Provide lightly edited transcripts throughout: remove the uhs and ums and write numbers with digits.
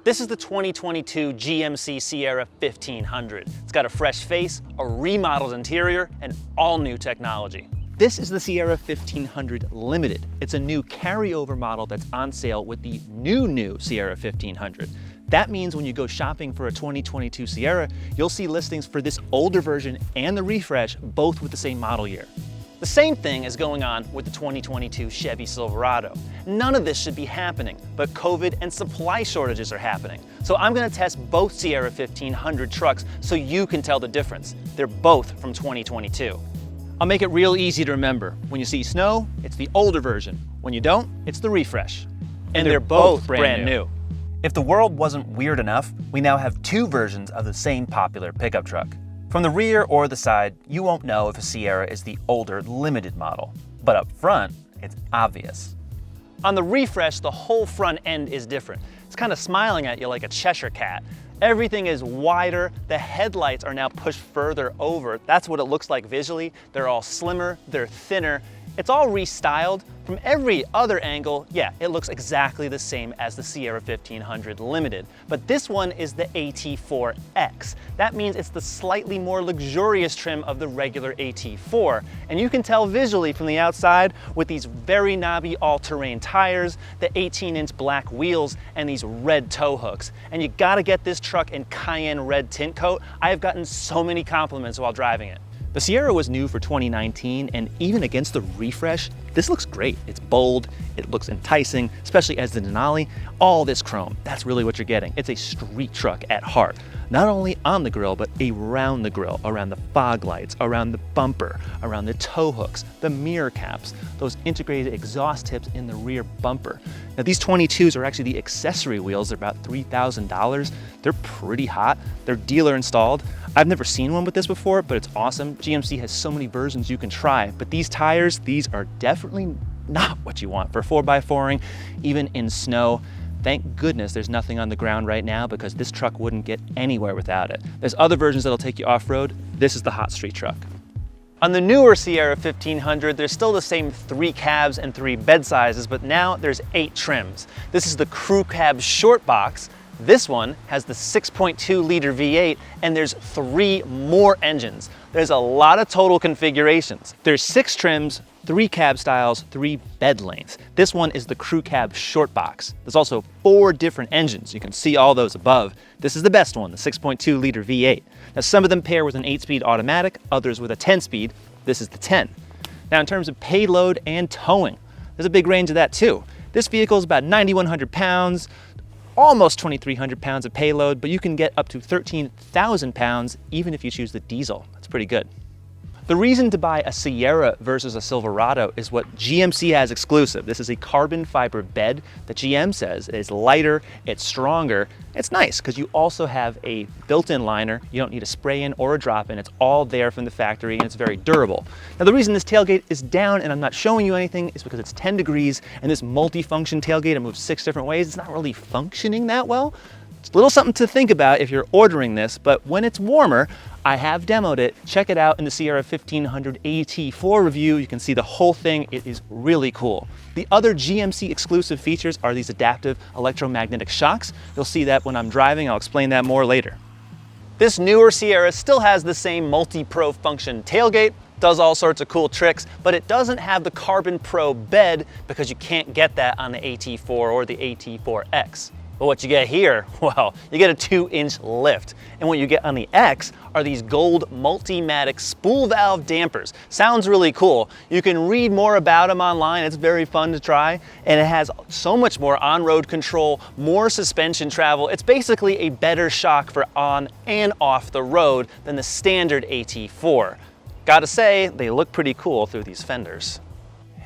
This is the 2022 GMC Sierra 1500. It's got a fresh face, a remodeled interior, and all new technology. This is the Sierra 1500 Limited. It's a new carryover model that's on sale with the new Sierra 1500. That means when you go shopping for a 2022 Sierra, you'll see listings for this older version and the refresh, both with the same model year. The same thing is going on with the 2022 Chevy Silverado. None of this should be happening, but COVID and supply shortages are happening. So I'm gonna test both Sierra 1500 trucks so you can tell the difference. They're both from 2022. I'll make it real easy to remember. When you see snow, it's the older version. When you don't, it's the refresh. And they're both brand new. If the world wasn't weird enough, we now have two versions of the same popular pickup truck. From the rear or the side, you won't know if a Sierra is the older Limited model, but up front, it's obvious. On the refresh, the whole front end is different. It's kind of smiling at you like a Cheshire cat. Everything is wider, the headlights are now pushed further over. That's what it looks like visually. They're all slimmer, they're thinner. It's all restyled. From every other angle, yeah, it looks exactly the same as the Sierra 1500 Limited. But this one is the AT4X. That means it's the slightly more luxurious trim of the regular AT4. And you can tell visually from the outside with these very knobby all-terrain tires, the 18-inch black wheels, and these red tow hooks. And you gotta get this truck in cayenne red tint coat. I have gotten so many compliments while driving it. The Sierra was new for 2019, and even against the refresh, this looks great. It's bold, it looks enticing, especially as the Denali. All this chrome, that's really what you're getting. It's a street truck at heart. Not only on the grille, but around the grille, around the fog lights, around the bumper, around the tow hooks, the mirror caps, those integrated exhaust tips in the rear bumper. Now these 22s are actually the accessory wheels. They're about $3,000. They're pretty hot. They're dealer installed. I've never seen one with this before, but it's awesome. GMC has so many versions you can try, but these tires, these are definitely not what you want for 4x4ing, even in snow. Thank goodness there's nothing on the ground right now because this truck wouldn't get anywhere without it. There's other versions that'll take you off-road. This is the hot street truck. On the newer Sierra 1500, there's still the same 3 cabs and 3 bed sizes, but now there's 8 trims. This is the crew cab short box. This one has the 6.2 liter V8 and there's 3 more engines. There's a lot of total configurations. There's 6 trims, 3 cab styles, 3 bed lengths. This one is the crew cab short box. There's also 4 different engines. You can see all those above. This is the best one, the 6.2 liter V8. Now some of them pair with an 8-speed automatic, others with a 10-speed. This is the 10. Now in terms of payload and towing, there's a big range of that too. This vehicle is about 9,100 pounds, almost 2,300 pounds of payload, but you can get up to 13,000 pounds even if you choose the diesel. That's pretty good. The reason to buy a Sierra versus a Silverado is what GMC has exclusive. This is a carbon fiber bed that GM says is lighter, it's stronger. It's nice because you also have a built-in liner. You don't need a spray-in or a drop-in. It's all there from the factory and it's very durable. Now the reason this tailgate is down and I'm not showing you anything is because it's 10 degrees and this multi-function tailgate, it moves 6 different ways. It's not really functioning that well. It's a little something to think about if you're ordering this, but when it's warmer, I have demoed it. Check it out in the Sierra 1500 AT4 review. You can see the whole thing. It is really cool. The other GMC exclusive features are these adaptive electromagnetic shocks. You'll see that when I'm driving. I'll explain that more later. This newer Sierra still has the same multi-pro function tailgate, does all sorts of cool tricks, but it doesn't have the Carbon Pro bed because you can't get that on the AT4 or the AT4X. But what you get here, well, you get a 2-inch lift. And what you get on the X are these gold Multimatic spool valve dampers. Sounds really cool. You can read more about them online. It's very fun to try. And it has so much more on-road control, more suspension travel. It's basically a better shock for on and off the road than the standard AT4. Gotta say, they look pretty cool through these fenders.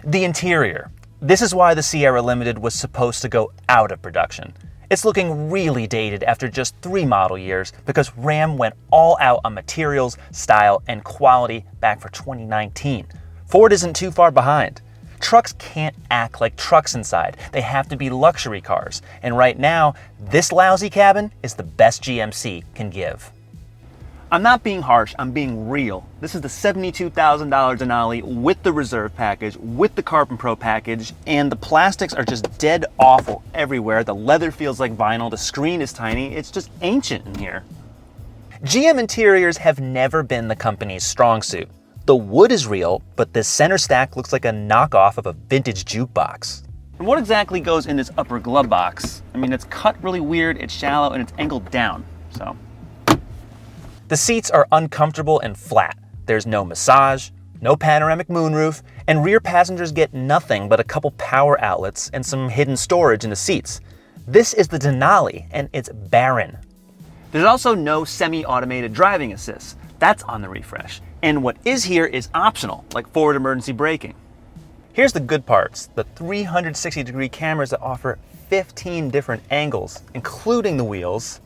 The interior. This is why the Sierra Limited was supposed to go out of production. It's looking really dated after just 3 model years because Ram went all out on materials, style, and quality back for 2019. Ford isn't too far behind. Trucks can't act like trucks inside. They have to be luxury cars. And right now, this lousy cabin is the best GMC can give. I'm not being harsh, I'm being real. This is the $72,000 Denali with the reserve package, with the Carbon Pro package, and the plastics are just dead awful everywhere. The leather feels like vinyl, the screen is tiny, it's just ancient in here. GM interiors have never been the company's strong suit. The wood is real, but this center stack looks like a knockoff of a vintage jukebox. And what exactly goes in this upper glove box? I mean, it's cut really weird, it's shallow, and it's angled down, so. The seats are uncomfortable and flat. There's no massage, no panoramic moonroof, and rear passengers get nothing but a couple power outlets and some hidden storage in the seats. This is the Denali, and it's barren. There's also no semi-automated driving assist. That's on the refresh. And what is here is optional, like forward emergency braking. Here's the good parts, the 360-degree cameras that offer 15 different angles, including the wheels.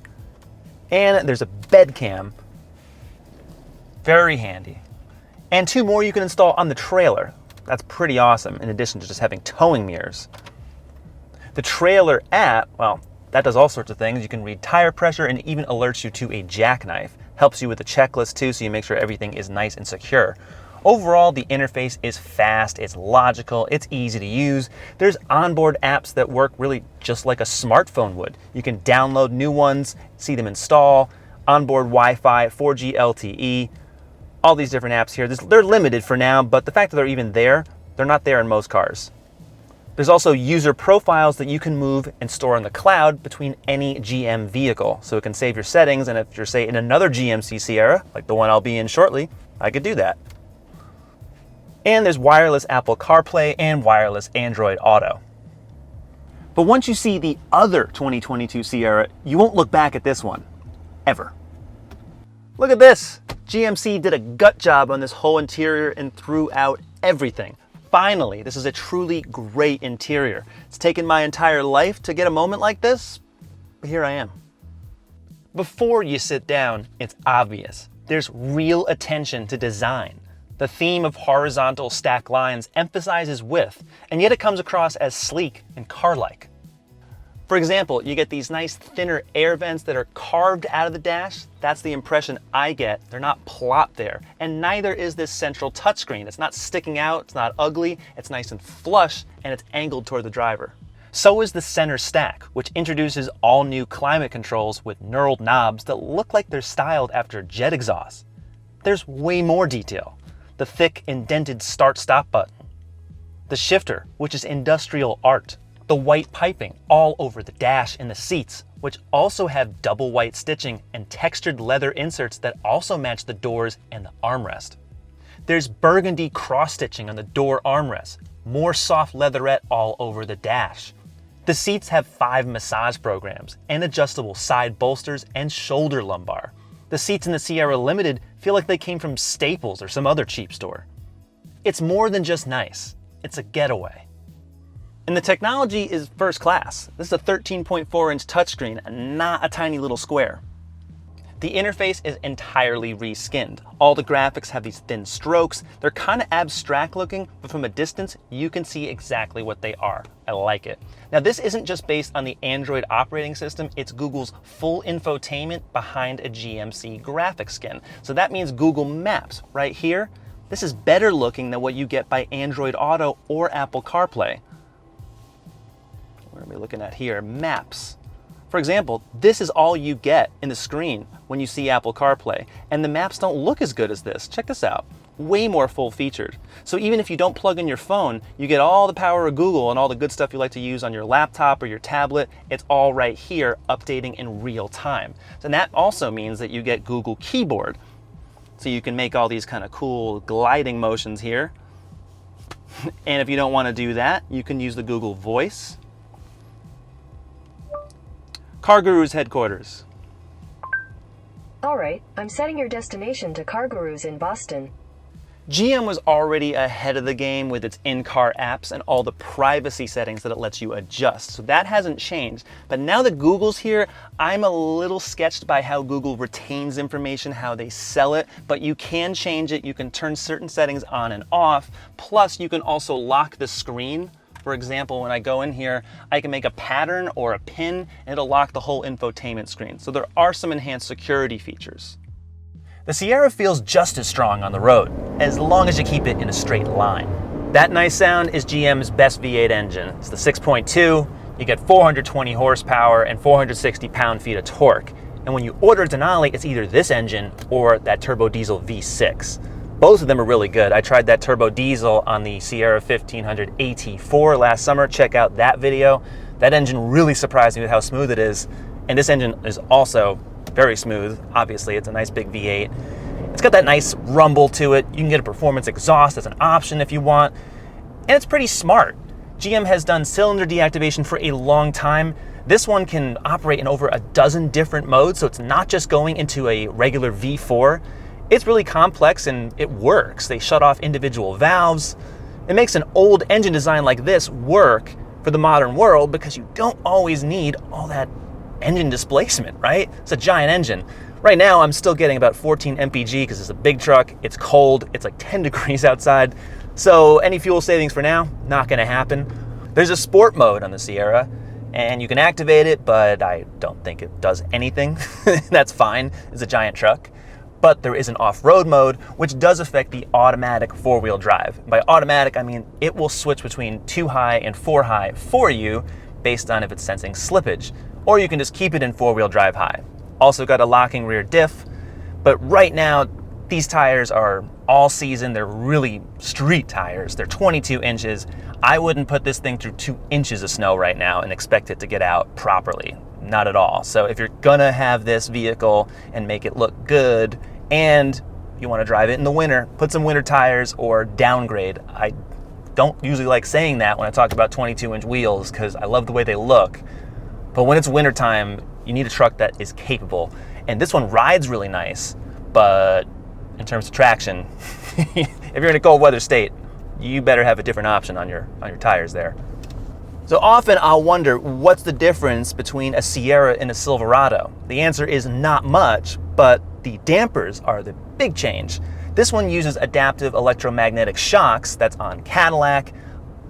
And there's a bed cam. Very handy. And 2 more you can install on the trailer. That's pretty awesome, in addition to just having towing mirrors. The trailer app, well, that does all sorts of things. You can read tire pressure and even alerts you to a jackknife. Helps you with the checklist too, so you make sure everything is nice and secure. Overall, the interface is fast, it's logical, it's easy to use. There's onboard apps that work really just like a smartphone would. You can download new ones, see them install, onboard Wi-Fi, 4G LTE, all these different apps here. They're limited for now, but the fact that they're even there, they're not there in most cars. There's also user profiles that you can move and store in the cloud between any GM vehicle. So it can save your settings, and if you're, say, in another GMC Sierra, like the one I'll be in shortly, I could do that. And there's wireless Apple CarPlay and wireless Android Auto. But once you see the other 2022 Sierra, you won't look back at this one, ever. Look at this. GMC did a gut job on this whole interior and threw out everything. Finally, this is a truly great interior. It's taken my entire life to get a moment like this, but here I am. Before you sit down, it's obvious. There's real attention to design. The theme of horizontal stack lines emphasizes width, and yet it comes across as sleek and car-like. For example, you get these nice thinner air vents that are carved out of the dash. That's the impression I get. They're not plopped there. And neither is this central touchscreen. It's not sticking out, it's not ugly, it's nice and flush, and it's angled toward the driver. So is the center stack, which introduces all new climate controls with knurled knobs that look like they're styled after jet exhaust. There's way more detail. The thick indented start-stop button. The shifter, which is industrial art. The white piping all over the dash and the seats, which also have double white stitching and textured leather inserts that also match the doors and the armrest. There's burgundy cross-stitching on the door armrest, more soft leatherette all over the dash. The seats have 5 massage programs and adjustable side bolsters and shoulder lumbar. The seats in the Sierra Limited feel like they came from Staples or some other cheap store. It's more than just nice, it's a getaway. And the technology is first class. This is a 13.4-inch touchscreen, not a tiny little square. The interface is entirely reskinned. All the graphics have these thin strokes. They're kind of abstract looking, but from a distance, you can see exactly what they are. I like it. Now, this isn't just based on the Android operating system, it's Google's full infotainment behind a GMC graphics skin. So that means Google Maps right here. This is better looking than what you get by Android Auto or Apple CarPlay. What are we looking at here? Maps. For example, this is all you get in the screen when you see Apple CarPlay, and the maps don't look as good as this. Check this out. Way more full featured. So even if you don't plug in your phone, you get all the power of Google and all the good stuff you like to use on your laptop or your tablet. It's all right here, updating in real time. So that also means that you get Google Keyboard. So you can make all these kind of cool gliding motions here. And if you don't want to do that, you can use the Google Voice. CarGurus headquarters. All right, I'm setting your destination to CarGurus in Boston. GM was already ahead of the game with its in-car apps and all the privacy settings that it lets you adjust. So that hasn't changed. But now that Google's here, I'm a little sketched by how Google retains information, how they sell it, but you can change it. You can turn certain settings on and off. Plus, you can also lock the screen. For example, when I go in here, I can make a pattern or a pin and it'll lock the whole infotainment screen. So there are some enhanced security features. The Sierra feels just as strong on the road, as long as you keep it in a straight line. That nice sound is GM's best V8 engine. It's the 6.2, you get 420 horsepower and 460 pound-feet of torque. And when you order Denali, it's either this engine or that turbo diesel V6. Both of them are really good. I tried that turbo diesel on the Sierra 1500 AT4 last summer. Check out that video. That engine really surprised me with how smooth it is. And this engine is also very smooth. Obviously, it's a nice big V8. It's got that nice rumble to it. You can get a performance exhaust as an option if you want. And it's pretty smart. GM has done cylinder deactivation for a long time. This one can operate in over a dozen different modes, so it's not just going into a regular V4. It's really complex and it works. They shut off individual valves. It makes an old engine design like this work for the modern world because you don't always need all that engine displacement, right? It's a giant engine. Right now, I'm still getting about 14 mpg because it's a big truck, it's cold, it's like 10 degrees outside. So any fuel savings for now, not gonna happen. There's a sport mode on the Sierra, and you can activate it, but I don't think it does anything. That's fine, it's a giant truck. But there is an off-road mode, which does affect the automatic four-wheel drive. By automatic, I mean it will switch between 2 high and 4 high for you based on if it's sensing slippage, or you can just keep it in four-wheel drive high. Also got a locking rear diff, but right now, these tires are all season. They're really street tires. They're 22 inches. I wouldn't put this thing through 2 inches of snow right now and expect it to get out properly. Not at all. So if you're gonna have this vehicle and make it look good and you wanna drive it in the winter, put some winter tires or downgrade. I don't usually like saying that when I talk about 22-inch wheels because I love the way they look. But when it's wintertime, you need a truck that is capable. And this one rides really nice, but in terms of traction, if you're in a cold weather state, you better have a different option on your tires there. So often I'll wonder, what's the difference between a Sierra and a Silverado? The answer is not much, but the dampers are the big change. This one uses adaptive electromagnetic shocks that's on Cadillac,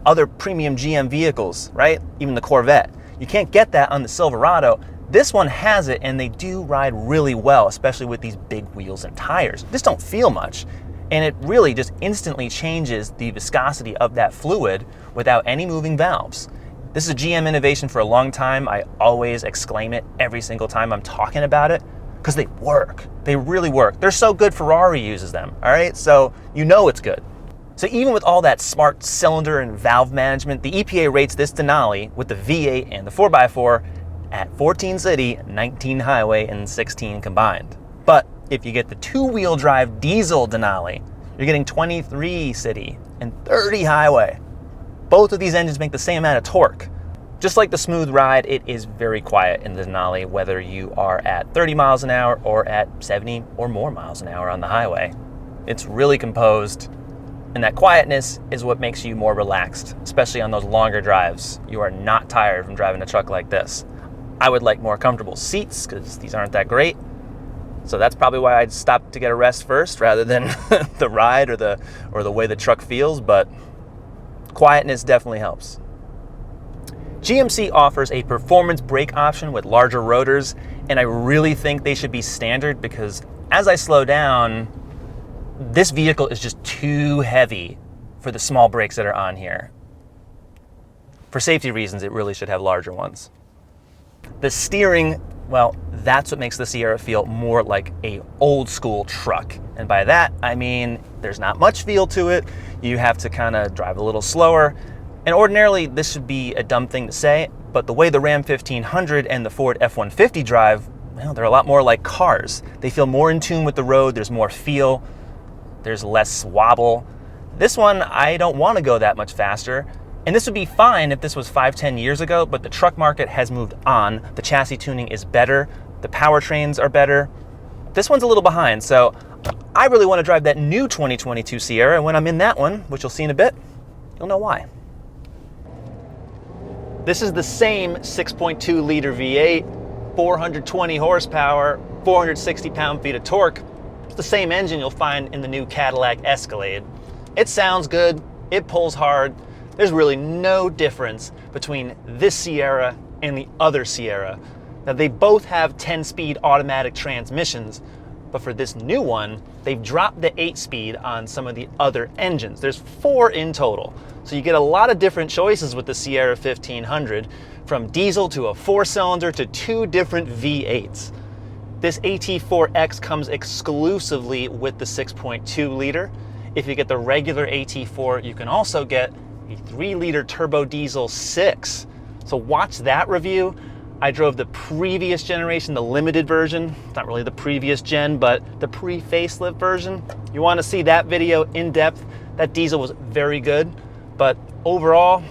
other premium GM vehicles, right? Even the Corvette. You can't get that on the Silverado. This one has it, and they do ride really well, especially with these big wheels and tires. Just don't feel much. And it really just instantly changes the viscosity of that fluid without any moving valves. This is a GM innovation for a long time. I always exclaim it every single time I'm talking about it because they work. They really work. They're so good Ferrari uses them, all right? So you know it's good. So even with all that smart cylinder and valve management, the EPA rates this Denali with the V8 and the 4x4 at 14 city, 19 highway, and 16 combined. But if you get the two-wheel drive diesel Denali, you're getting 23 city and 30 highway. Both of these engines make the same amount of torque. Just like the smooth ride, it is very quiet in the Denali, whether you are at 30 miles an hour or at 70 or more miles an hour on the highway. It's really composed, and that quietness is what makes you more relaxed, especially on those longer drives. You are not tired from driving a truck like this. I would like more comfortable seats because these aren't that great. So that's probably why I'd stop to get a rest first rather than the ride or the way the truck feels, but quietness definitely helps. GMC offers a performance brake option with larger rotors, and I really think they should be standard because as I slow down, this vehicle is just too heavy for the small brakes that are on here. For safety reasons, it really should have larger ones. The steering, well, that's what makes the Sierra feel more like a old school truck. And by that, I mean, there's not much feel to it. You have to kind of drive a little slower. And ordinarily, this should be a dumb thing to say, but the way the Ram 1500 and the Ford F-150 drive, well, they're a lot more like cars. They feel more in tune with the road. There's more feel. There's less wobble. This one, I don't want to go that much faster. And this would be fine if this was 5-10 years ago, but the truck market has moved on. The chassis tuning is better. The powertrains are better. This one's a little behind, so I really want to drive that new 2022 Sierra, and when I'm in that one, which you'll see in a bit, you'll know why. This is the same 6.2 liter V8, 420 horsepower, 460 pound-feet of torque. It's the same engine you'll find in the new Cadillac Escalade. It sounds good, it pulls hard. There's really no difference between this Sierra and the other Sierra. Now they both have 10-speed automatic transmissions, But for this new one, they've dropped the 8-speed on some of the other engines. There's 4 in total. So you get a lot of different choices with the Sierra 1500, from diesel to a 4-cylinder to 2 different V8s. This AT4X comes exclusively with the 6.2 liter. If you get the regular AT4, you can also get a 3-liter turbo diesel 6. So watch that review. I drove the previous generation, the limited version. It's not really the previous gen, but the pre-facelift version. You want to see that video in depth. That diesel was very good, but overall,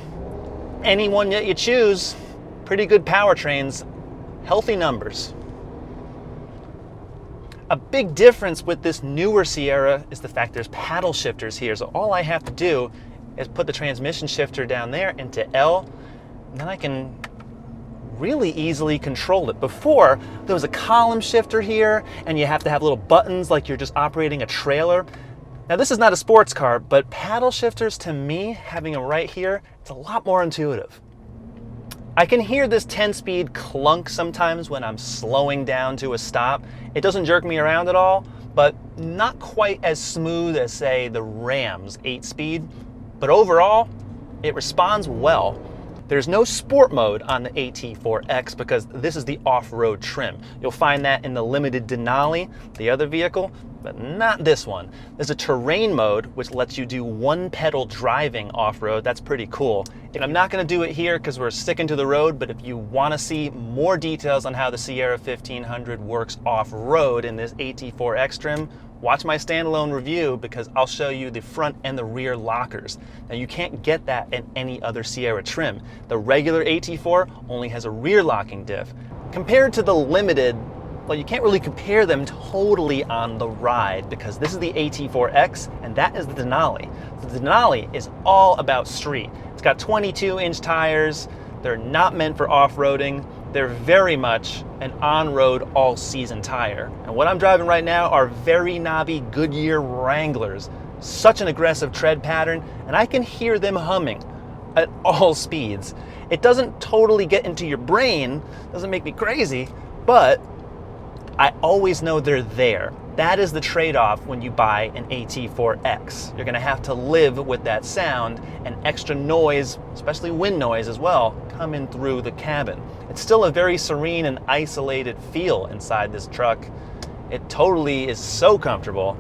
any one that you choose, pretty good powertrains, healthy numbers. A big difference with this newer Sierra is the fact there's paddle shifters here. So all I have to do is put the transmission shifter down there into L, and then I can really easily control it. Before, there was a column shifter here, and you have to have little buttons like you're just operating a trailer. Now this is not a sports car, but paddle shifters, to me, having them right here, it's a lot more intuitive. I can hear this 10-speed clunk sometimes when I'm slowing down to a stop. It doesn't jerk me around at all, but not quite as smooth as, say, the Ram's 8-speed. But overall, it responds well. There's no sport mode on the AT4X because this is the off-road trim. You'll find that in the limited Denali, the other vehicle, but not this one. There's a terrain mode, which lets you do one-pedal driving off-road. That's pretty cool. And I'm not gonna do it here because we're sticking to the road, but if you wanna see more details on how the Sierra 1500 works off-road in this AT4X trim, watch my standalone review because I'll show you the front and the rear lockers. Now you can't get that in any other Sierra trim. The regular AT4 only has a rear locking diff. Compared to the limited, well, you can't really compare them totally on the ride because this is the AT4X and that is the Denali. The Denali is all about street. It's got 22-inch tires. They're not meant for off-roading. They're very much an on-road all-season tire. And what I'm driving right now are very knobby Goodyear Wranglers. Such an aggressive tread pattern, and I can hear them humming at all speeds. It doesn't totally get into your brain, doesn't make me crazy, but I always know they're there. That is the trade-off when you buy an AT4X. You're gonna have to live with that sound and extra noise, especially wind noise as well, coming through the cabin. It's still a very serene and isolated feel inside this truck. It totally is so comfortable.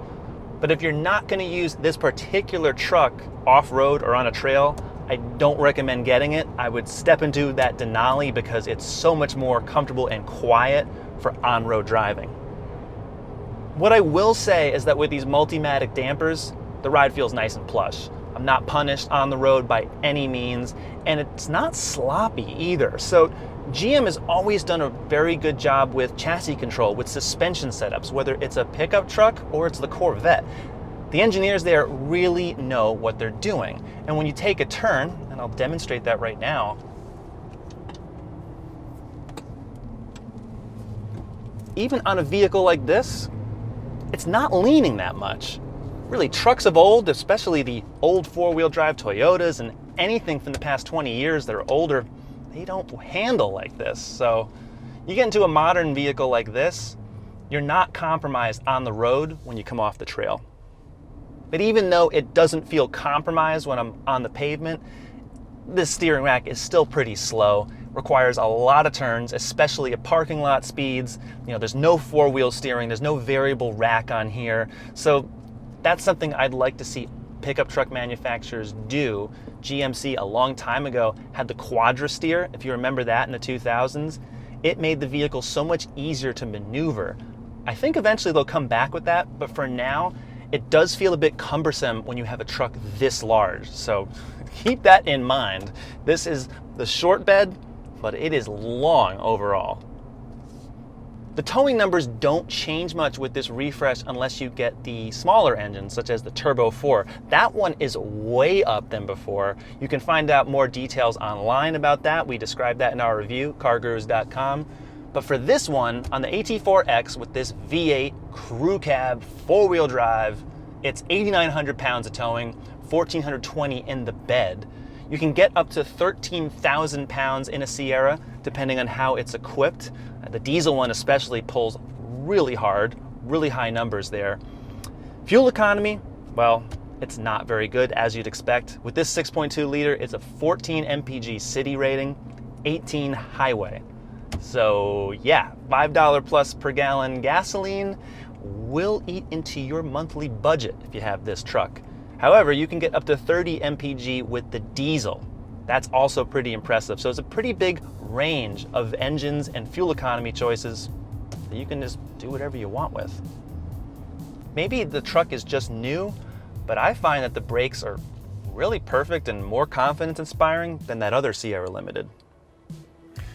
But if you're not gonna use this particular truck off-road or on a trail, I don't recommend getting it. I would step into that Denali because it's so much more comfortable and quiet for on-road driving. What I will say is that with these Multimatic dampers, the ride feels nice and plush. I'm not punished on the road by any means, and it's not sloppy either. So GM has always done a very good job with chassis control, with suspension setups, whether it's a pickup truck or it's the Corvette. The engineers there really know what they're doing. And when you take a turn, and I'll demonstrate that right now, even on a vehicle like this, it's not leaning that much. Really, trucks of old, especially the old four-wheel drive Toyotas and anything from the past 20 years that are older, they don't handle like this. So you get into a modern vehicle like this, you're not compromised on the road when you come off the trail. But even though it doesn't feel compromised when I'm on the pavement, this steering rack is still pretty slow. Requires a lot of turns, especially at parking lot speeds. You know, there's no four-wheel steering, there's no variable rack on here. So that's something I'd like to see pickup truck manufacturers do. GMC a long time ago had the Quadra steer, if you remember that in the 2000s. It made the vehicle so much easier to maneuver. I think eventually they'll come back with that, but for now, it does feel a bit cumbersome when you have a truck this large. So keep that in mind. This is the short bed, but it is long overall. The towing numbers don't change much with this refresh unless you get the smaller engines, such as the Turbo 4. That one is way up than before. You can find out more details online about that. We described that in our review, CarGurus.com. But for this one, on the AT4X with this V8 crew cab, four-wheel drive, it's 8,900 pounds of towing, 1,420 in the bed. You can get up to 13,000 pounds in a Sierra, depending on how it's equipped. The diesel one especially pulls really hard, really high numbers there. Fuel economy, well, it's not very good, as you'd expect. With this 6.2 liter, it's a 14 mpg city rating, 18 highway. So yeah, $5 plus per gallon gasoline will eat into your monthly budget if you have this truck. However, you can get up to 30 mpg with the diesel. That's also pretty impressive. So it's a pretty big range of engines and fuel economy choices that you can just do whatever you want with. Maybe the truck is just new, but I find that the brakes are really perfect and more confidence inspiring than that other Sierra Limited.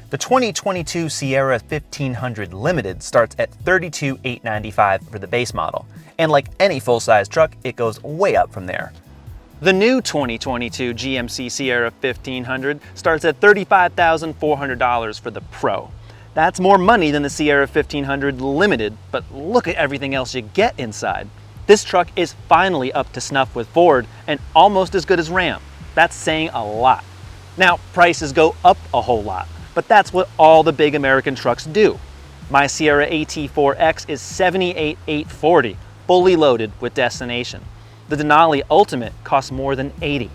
The 2022 Sierra 1500 Limited starts at $32,895 for the base model. And like any full-size truck, it goes way up from there. The new 2022 GMC Sierra 1500 starts at $35,400 for the Pro. That's more money than the Sierra 1500 Limited, but look at everything else you get inside. This truck is finally up to snuff with Ford and almost as good as Ram. That's saying a lot. Now, prices go up a whole lot, but that's what all the big American trucks do. My Sierra AT4X is $78,840, fully loaded with destination. The Denali Ultimate costs more than $80,000.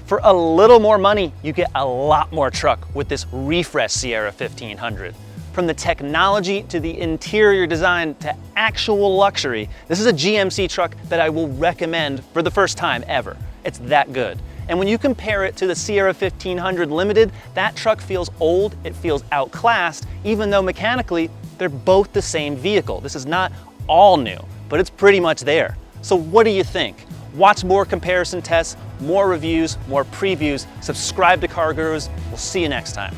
For a little more money, you get a lot more truck with this refreshed Sierra 1500. From the technology to the interior design to actual luxury, this is a GMC truck that I will recommend for the first time ever. It's that good. And when you compare it to the Sierra 1500 Limited, that truck feels old, it feels outclassed, even though mechanically, they're both the same vehicle. This is not all new, but it's pretty much there. So what do you think? Watch more comparison tests, more reviews, more previews, subscribe to CarGurus. We'll see you next time.